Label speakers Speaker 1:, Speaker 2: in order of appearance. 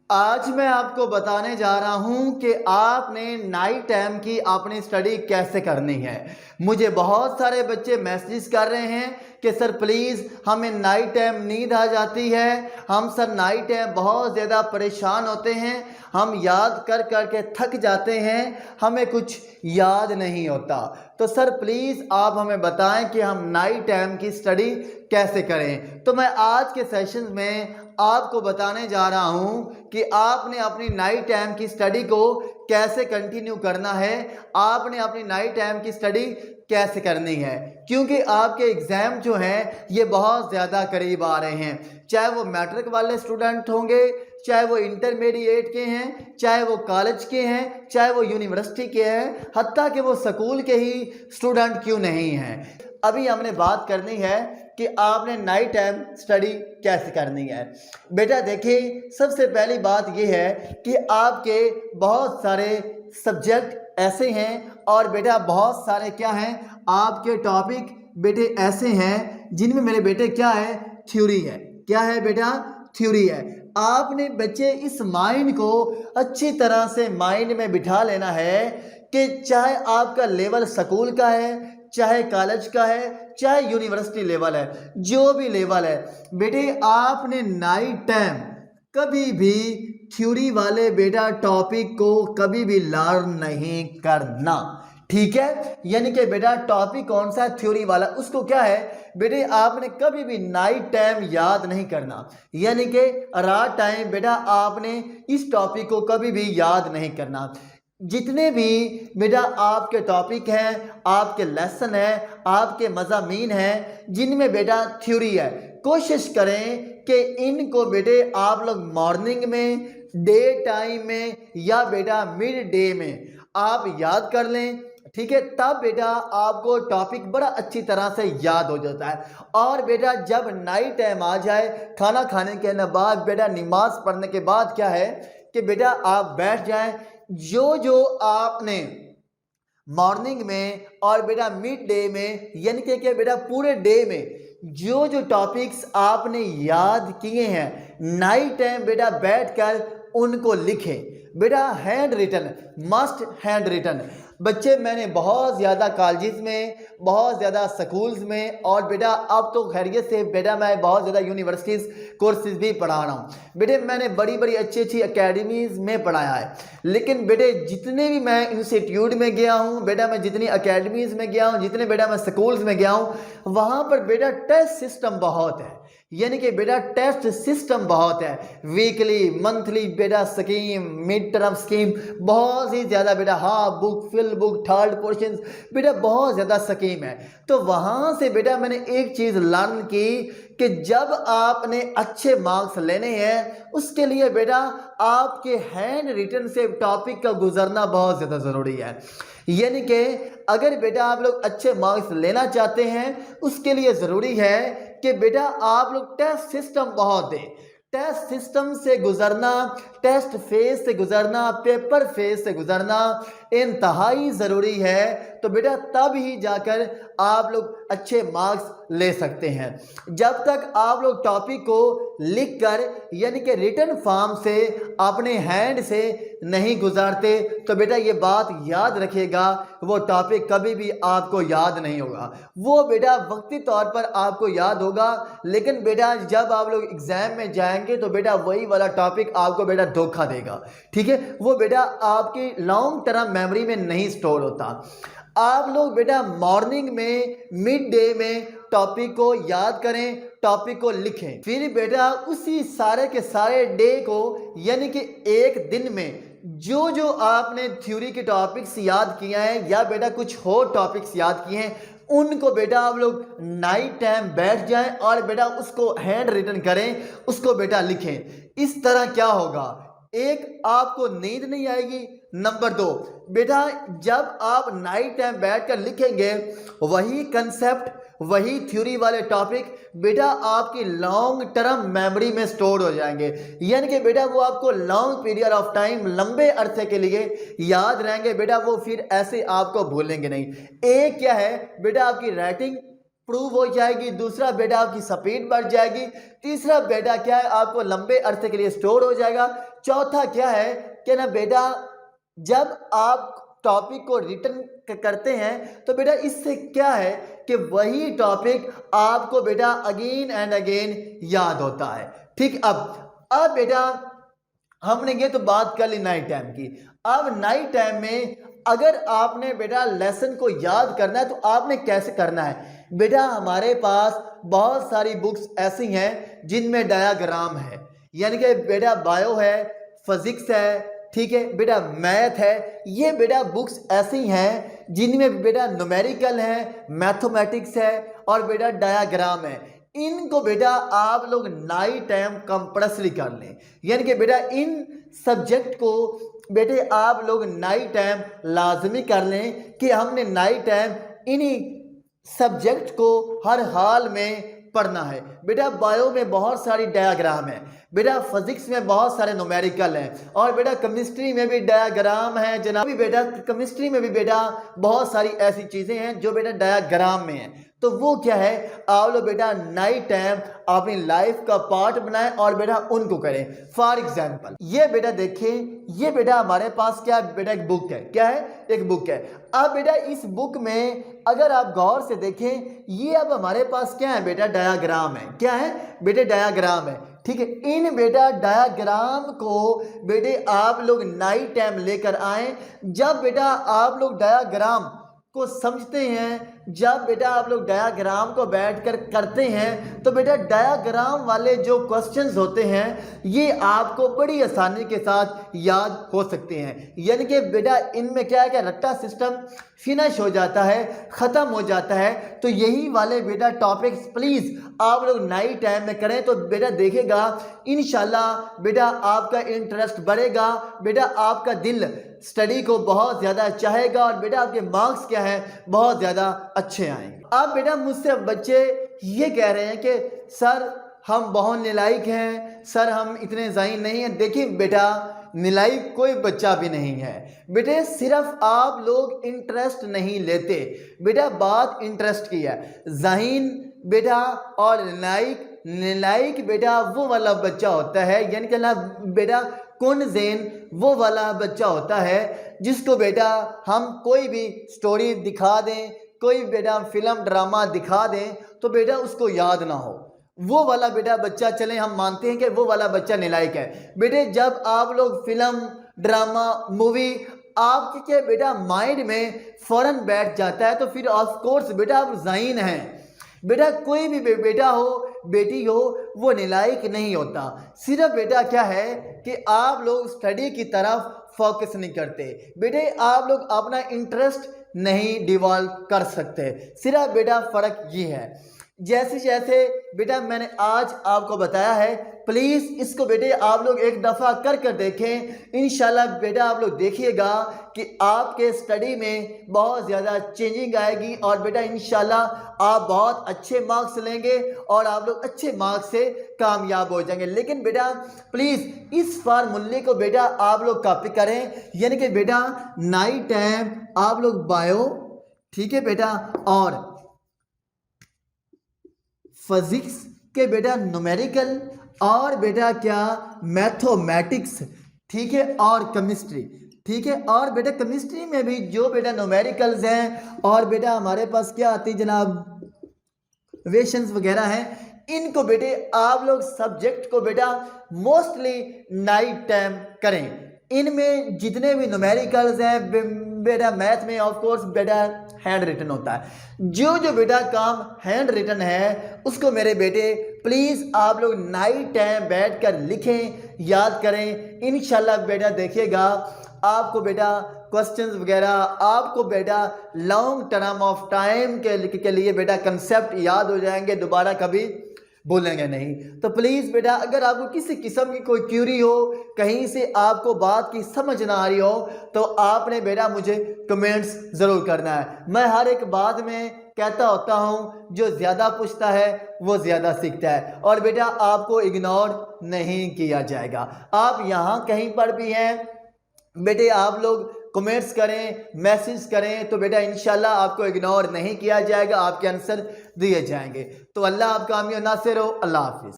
Speaker 1: आज मैं आपको बताने जा रहा हूं कि आपने नाइट टाइम की अपनी स्टडी कैसे करनी है। मुझे बहुत सारे बच्चे मैसेज कर रहे हैं कि सर प्लीज़ हमें नाइट टाइम नींद आ जाती है, हम सर नाइट टाइम बहुत ज़्यादा परेशान होते हैं, हम याद कर कर के थक जाते हैं, हमें कुछ याद नहीं होता। तो सर प्लीज़ आप हमें बताएं कि हम नाइट टाइम की स्टडी कैसे करें। तो मैं आज के सेशन में आपको बताने जा रहा हूं कि आपने अपनी नाइट टाइम की स्टडी को कैसे कंटिन्यू करना है, आपने अपनी नाइट टाइम की स्टडी कैसे करनी है, क्योंकि आपके एग्ज़ाम जो हैं ये बहुत ज़्यादा करीब आ रहे हैं। चाहे वो मैट्रिक वाले स्टूडेंट होंगे, चाहे वो इंटरमीडिएट के हैं, चाहे वो कॉलेज के हैं, चाहे वो यूनिवर्सिटी के हैं, हत्ता कि वो स्कूल के ही स्टूडेंट क्यों नहीं हैं। अभी हमने बात करनी है कि आपने नाइट टाइम स्टडी कैसे करनी है। बेटा देखिए, सबसे पहली बात यह है कि आपके बहुत सारे सब्जेक्ट ऐसे हैं और बेटा बहुत सारे क्या हैं, आपके टॉपिक बेटे ऐसे हैं जिनमें मेरे बेटे क्या है, थ्योरी है। क्या है बेटा? थ्योरी है। आपने बच्चे इस माइंड को अच्छी तरह से माइंड में बिठा लेना है कि चाहे आपका लेवल स्कूल का है, चाहे कॉलेज का है, चाहे यूनिवर्सिटी लेवल है, जो भी लेवल है, बेटे आपने नाइट टाइम कभी भी थ्योरी वाले बेटा टॉपिक को कभी भी लर्न नहीं करना। ठीक है, यानी कि बेटा टॉपिक कौन सा है, थ्योरी वाला, उसको क्या है बेटे आपने कभी भी नाइट टाइम याद नहीं करना। यानी कि रात टाइम बेटा आपने इस टॉपिक को कभी भी याद नहीं करना। जितने भी बेटा आपके टॉपिक हैं, आपके लेसन है, आपके मज़ामीन हैं जिनमें बेटा थ्योरी है, कोशिश करें कि इनको बेटे आप लोग मॉर्निंग में, डे टाइम में या बेटा मिड डे में आप याद कर लें। ठीक है, तब बेटा आपको टॉपिक बड़ा अच्छी तरह से याद हो जाता है। और बेटा जब नाइट टाइम आ जाए, खाना खाने के बाद बेटा नमाज पढ़ने के बाद क्या है कि बेटा आप बैठ जाएं, जो जो आपने मॉर्निंग में और बेटा मिड डे में, यानी कि क्या बेटा पूरे डे में जो जो टॉपिक्स आपने याद किए हैं, नाइट टाइम बेटा बैठकर उनको लिखें। बेटा hand written must, hand written. बच्चे मैंने बहुत ज़्यादा कॉलेजेस में, बहुत ज़्यादा स्कूल्स में और बेटा अब तो खैरियत से बेटा मैं बहुत ज़्यादा यूनिवर्सिटीज़ कोर्सेज भी पढ़ा रहा हूँ। बेटे मैंने बड़ी बड़ी अच्छी अच्छी एकेडमीज़ में पढ़ाया है, लेकिन बेटे जितने भी मैं इंस्टीट्यूट में गया हूँ, बेटा मैं जितनी एकेडमीज़ में गया हूँ, जितने बेटा मैं स्कूल्स में गया हूँ, वहाँ पर बेटा टेस्ट सिस्टम बहुत है। यानी कि बेटा टेस्ट सिस्टम बहुत है, वीकली, मंथली बेटा स्कीम, मिड टर्म स्कीम, बहुत ही ज़्यादा बेटा, half book, fill book, third portion, बेटा बहुत ज़्यादा स्कीम है। तो वहाँ से बेटा मैंने एक चीज़ लर्न की कि जब आपने अच्छे मार्क्स लेने हैं, उसके लिए बेटा आपके हैंड रिटन से टॉपिक का गुजरना बहुत ज़्यादा ज़रूरी है। यानी कि अगर बेटा आप लोग अच्छे मार्क्स लेना चाहते हैं, उसके लिए ज़रूरी है कि बेटा आप लोग टेस्ट सिस्टम बहुत दें। टेस्ट सिस्टम से गुजरना, टेस्ट फेज से गुजरना, पेपर फेज से गुजरना इंतहाई ज़रूरी है। तो बेटा तब ही जाकर आप लोग अच्छे मार्क्स ले सकते हैं। जब तक आप लोग टॉपिक को लिखकर यानी कि रिटन फॉर्म से अपने हैंड से नहीं गुजारते, तो बेटा ये बात याद रखिएगा, वो टॉपिक कभी भी आपको याद नहीं होगा। वो बेटा वक्ती तौर पर आपको याद होगा, लेकिन बेटा जब आप लोग एग्जाम में जाएंगे तो बेटा वही वाला टॉपिक आपको बेटा धोखा देगा। ठीक है, वो बेटा आपकी लॉन्ग टर्म मेमोरी में नहीं स्टोर होता। आप लोग बेटा मॉर्निंग में, मिड डे में टॉपिक को याद करें, टॉपिक को लिखें, फिर बेटा उसी सारे के सारे डे को यानी कि एक दिन में जो जो आपने थ्योरी के टॉपिक्स याद किए हैं या बेटा कुछ और टॉपिक्स याद किए हैं, उनको बेटा आप लोग नाइट टाइम बैठ जाएं और बेटा उसको हैंड रिटन करें, उसको बेटा लिखें। इस तरह क्या होगा, एक आपको नींद नहीं आएगी, नंबर 2 बेटा जब आप नाइट टाइम बैठकर लिखेंगे वही कंसेप्ट, वही थ्योरी वाले टॉपिक बेटा आपकी लॉन्ग टर्म मेमोरी में स्टोर हो जाएंगे। यानी कि बेटा वो आपको लॉन्ग पीरियड ऑफ टाइम, लंबे अरसे के लिए याद रहेंगे बेटा, वो फिर ऐसे आपको भूलेंगे नहीं। एक क्या है बेटा आपकी राइटिंग, प्रूव हो जाएगी, दूसरा बेटा आपकी स्पीड बढ़ जाएगी, तीसरा बेटा क्या है आपको लंबे अरसे के लिए स्टोर हो जाएगा, चौथा क्या है कि ना बेटा जब आप टॉपिक को रिटर्न करते हैं तो बेटा इससे क्या है कि वही टॉपिक आपको बेटा अगेन एंड अगेन याद होता है। ठीक, अब बेटा हमने ये तो बात कर ली नाइट टाइम की। अब नाइट टाइम में अगर आपने बेटा लेसन को याद करना है तो आपने कैसे करना है बेटा, हमारे पास बहुत सारी बुक्स ऐसी हैं जिनमें डायग्राम है, यानी कि बेटा बायो है, फिजिक्स है, ठीक है बेटा, मैथ है, ये बेटा बुक्स ऐसी हैं जिनमें बेटा न्यूमेरिकल है, मैथमेटिक्स है और बेटा डायग्राम है। इनको बेटा आप लोग नाइट टाइम कंपल्सरी कर लें, यानी कि बेटा इन सब्जेक्ट को बेटे आप लोग नाइट टाइम लाजमी कर लें कि हमने नाइट टाइम इन्हीं सब्जेक्ट को हर हाल में पढ़ना है। बेटा बायो में बहुत सारी डायग्राम है, बेटा फिजिक्स में बहुत सारे न्यूमेरिकल हैं और बेटा केमिस्ट्री में भी डायग्राम है जनाब, बेटा केमिस्ट्री में भी बेटा बहुत सारी ऐसी चीज़ें हैं जो बेटा डायग्राम में हैं। तो वो क्या है, आप लोग बेटा नाइट टाइम अपनी लाइफ का पार्ट बनाएं और बेटा उनको करें। फॉर एग्जाम्पल ये बेटा देखें, ये बेटा हमारे पास क्या बेटा एक बुक है, क्या है, एक बुक है। अब बेटा इस बुक में अगर आप गौर से देखें, ये अब हमारे पास क्या है बेटा, डायग्राम है, क्या है बेटे, डायग्राम है। ठीक है, इन बेटा डायग्राम को बेटे आप लोग नाइट टाइम लेकर आए। जब बेटा आप लोग डायग्राम को समझते हैं, जब बेटा आप लोग डायग्राम को बैठकर करते हैं तो बेटा डायग्राम वाले जो क्वेश्चंस होते हैं ये आपको बड़ी आसानी के साथ याद हो सकते हैं, यानी कि बेटा इनमें क्या है कि रट्टा सिस्टम फिनिश हो जाता है, ख़त्म हो जाता है। तो यही वाले बेटा टॉपिक्स प्लीज़ आप लोग नाइट टाइम में करें तो बेटा देखेगा इंशाल्लाह बेटा आपका इंटरेस्ट बढ़ेगा, बेटा आपका दिल स्टडी को बहुत ज़्यादा चाहेगा और बेटा आपके मार्क्स क्या है बहुत ज़्यादा अच्छे आएंगे। अब बेटा मुझसे बच्चे ये कह रहे हैं कि सर हम बहुत नालायक हैं, सर हम इतने ज़हीन नहीं हैं। देखिए बेटा नालायक कोई बच्चा भी नहीं है बेटे, सिर्फ आप लोग इंटरेस्ट नहीं लेते। बेटा बात इंटरेस्ट की है, ज़हीन बेटा और नालायक बेटा वो वाला बच्चा होता है, यानी कि ना बेटा कौन ज़ेन वो वाला बच्चा होता है जिसको बेटा हम कोई भी स्टोरी दिखा दें, कोई बेटा फिल्म ड्रामा दिखा दें तो बेटा उसको याद ना हो, वो वाला बेटा बच्चा, चलें हम मानते हैं कि वो वाला बच्चा नालायक है। बेटे जब आप लोग फिल्म ड्रामा मूवी आपके बेटा माइंड में फ़ौरन बैठ जाता है तो फिर ऑफ कोर्स बेटा आप ज़हीन हैं। बेटा कोई भी बेटा हो बेटी हो वो नालायक नहीं होता, सिर्फ बेटा क्या है कि आप लोग स्टडी की तरफ फोकस नहीं करते, बेटे आप लोग अपना इंटरेस्ट नहीं डिवॉल्व कर सकते, सिर्फ बेटा फ़र्क ये है। जैसे जैसे बेटा मैंने आज आपको बताया है, प्लीज़ इसको बेटे आप लोग एक दफ़ा कर कर देखें। इंशाल्लाह बेटा आप लोग देखिएगा कि आपके स्टडी में बहुत ज़्यादा चेंजिंग आएगी और बेटा इंशाल्लाह आप बहुत अच्छे मार्क्स लेंगे और आप लोग अच्छे मार्क्स से कामयाब हो जाएंगे। लेकिन बेटा प्लीज़ इस फार्मूले को बेटा आप लोग कॉपी करें, यानी कि बेटा नाइट टाइम आप लोग बायो, ठीक है बेटा, और फिजिक्स के बेटा न्यूमेरिकल और बेटा क्या मैथमेटिक्स, ठीक है, और केमिस्ट्री, ठीक है। और बेटा केमिस्ट्री में भी जो बेटा न्यूमेरिकल्स हैं और बेटा हमारे पास क्या आती है जनाब वेशंस वगैरह हैं, इनको बेटे आप लोग सब्जेक्ट को बेटा मोस्टली नाइट टाइम करें। इनमें जितने भी न्यूमेरिकल्स हैं बेटा, मैथ में ऑफ कोर्स बेटा हैंड रिटन होता है, जो जो बेटा काम हैंड रिटन है उसको मेरे बेटे प्लीज़ आप लोग नाइट टाइम बैठ कर लिखें, याद करें। इंशाल्लाह बेटा देखिएगा आपको बेटा क्वेश्चंस वगैरह आपको बेटा लॉन्ग टर्म ऑफ टाइम के लिए बेटा कंसेप्ट याद हो जाएंगे, दोबारा कभी बोलेंगे नहीं। तो प्लीज़ बेटा अगर आपको किसी किस्म की कोई क्यूरी हो, कहीं से आपको बात की समझ ना आ रही हो तो आपने बेटा मुझे कमेंट्स ज़रूर करना है। मैं हर एक बात में कहता होता हूँ जो ज़्यादा पूछता है वो ज़्यादा सीखता है और बेटा आपको इग्नोर नहीं किया जाएगा। आप यहाँ कहीं पर भी हैं बेटे, आप लोग कमेंट्स करें, मैसेज करें, तो बेटा इंशाल्लाह आपको इग्नोर नहीं किया जाएगा, आपके आंसर दिए जाएंगे। तो अल्लाह आपका आमीन नासिर हो। अल्लाह हाफिज़।